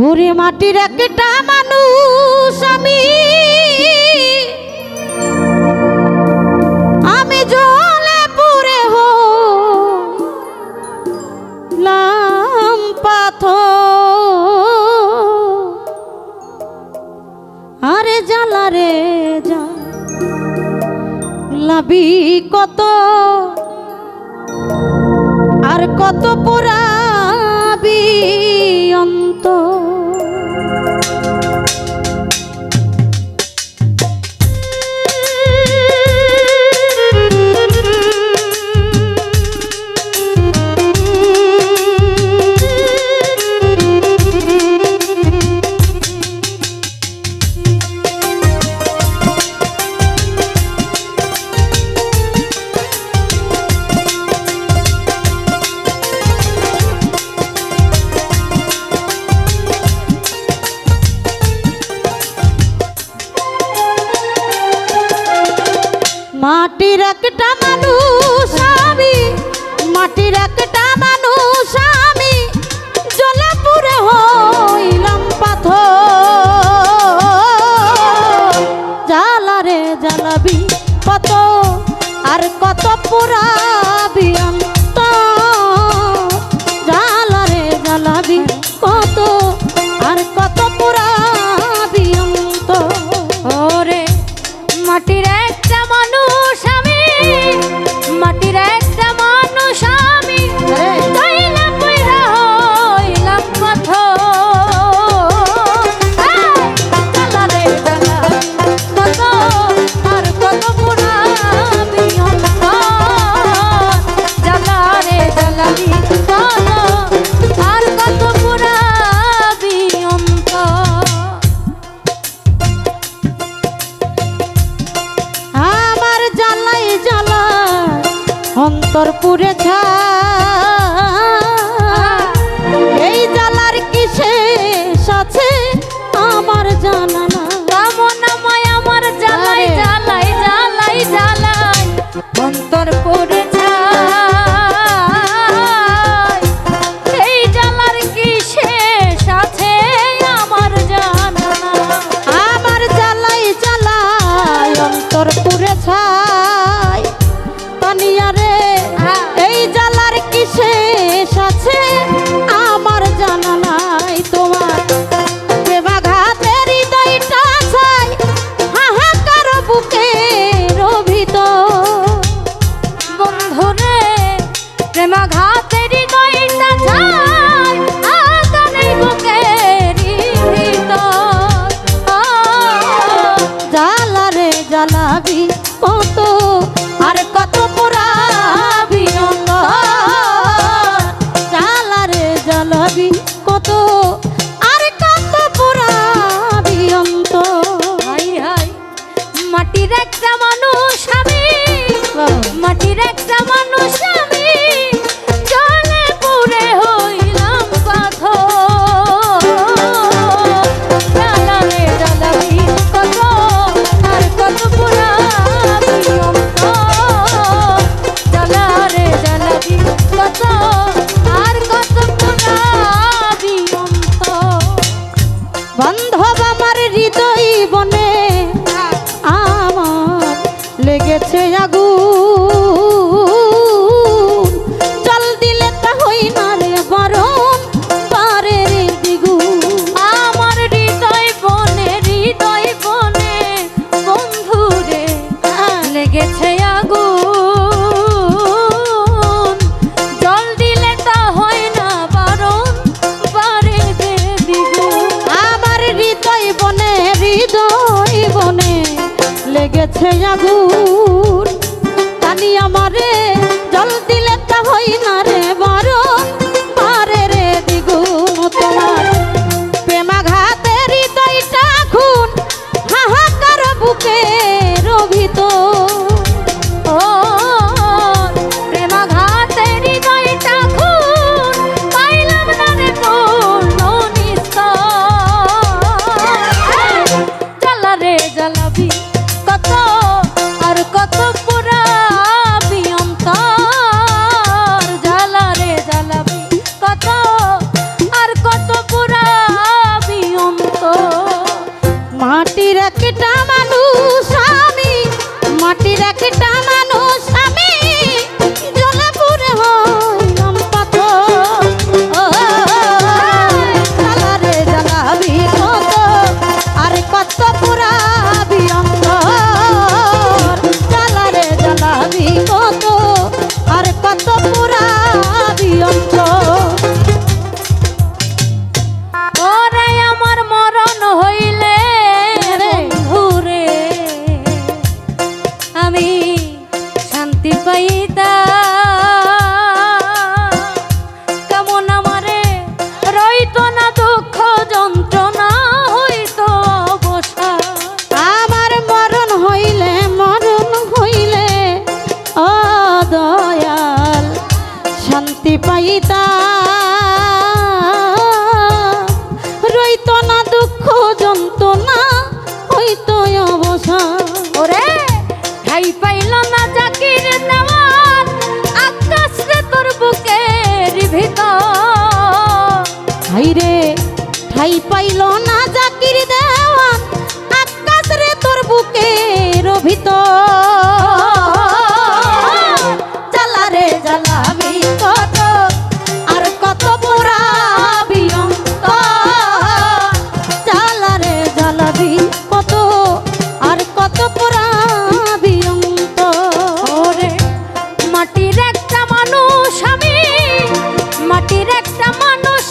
ওরে মাটির একটা মানুষ আমি জলে পুরে হলাম পাথর। আরে জ্বালা রে জ্বালাবি কত আর কত পোড়াবি অন্তর। মাটির একটা মানুষ আমি, মাটির একটা মানুষ আমি জ্বলে পুড়ে হইলাম পাথর। জ্বালা রে জ্বালাবি কত আর কত পোড়াবি অন্তর। জ্বালা রে জ্বালাবি কত আর কত পোড়াবি অন্তর। ওরে মাটির একটা মানুষ আমি, মাটির একটা মানুষ আমি হইলাম পুরা হইলাম পাথর। জ্বালা রে জ্বালা কত আর কত পোড়াবি অন্তর। জ্বালা রে জ্বালাবি কত আর কত পোড়াবি অন্তর। অন্তর পুরে এই জ্বালার কি শেষ আছে আমার জানা না। কামনাময় আমার জ্বালাই জ্বালাই জ্বালাই জ্বালাই অন্তর পুরে এই জ্বালার কি শেষ আছে আমার জানা না। আমার জ্বালাই জ্বালাই অন্তর পুরে এই জ্বালার কি শেষ আছে আমার জানা নাই। তোমার প্রেমাঘাতের হৃদয়টা চাই হাহাকার বুকের ভিতর। বন্ধুরে প্রেমাঘাতের হৃদয়টা চাই হাহাকার বুকের ভিতর। জ্বালা রে জ্বালাবি কত আর কত পোড়াবি অন্তর। জ্বালা রে জ্বালাবি কত আর কত পোড়াবি অন্তর। হাই হাই মাটির একটা মানুষ আমি, মাটির একটা মানুষ আমি জলে পুড়ে হইলাম পাথর। জ্বালা রে জ্বালাবি কত আর কত পোড়াবি অন্তর। জ্বালা রে জ্বালাবি কত আর কত পোড়াবি অন্তর। বান্ধব আমার হৃদয় বনে আমার লেগেছে আগুন। জল দিলে তা হই না রে বারণ পারে রে দ্বিগুণ। আমার হৃদয় বনে বন্ধু রে লেগেছে আগুন। জল দিলে তা হয় না বারণ পারে রে দ্বিগুণ। আমার হৃদয় বনে লেগেছে আগুন। জানি আমারে জল দিলে তা হই না রে বারণ পারে রে দ্বিগুণ। তোমার প্রেমাঘাতের হৃদয়টা খুন হাহাকার বুকের ভিতর। ও প্রেমাঘাতের হৃদয়টা খুন পাইলাম না রে পূর্ণ নিস্তার। জ্বালা রে জ্বালাবি কত আর কত পাইতা রইতো না দুঃখ যন্ত্রণা হইতো অবসান। ওরে ঠাই পাইল না জাকির দেওয়ান আকাশ রে তোর বুকের ভিতর। হাইরে ঠাই পাইল না জাকির দেওয়ান আকাশ রে তোর বুকের ভিতর। জ্বালা রে জ্বালাবি কত আর কত পোড়াবি অন্তর। জ্বালা রে জ্বালাবি কত আর কত পোড়াবি অন্তর। মাটির একটা মানুষ আমি, মাটির একটা মানুষ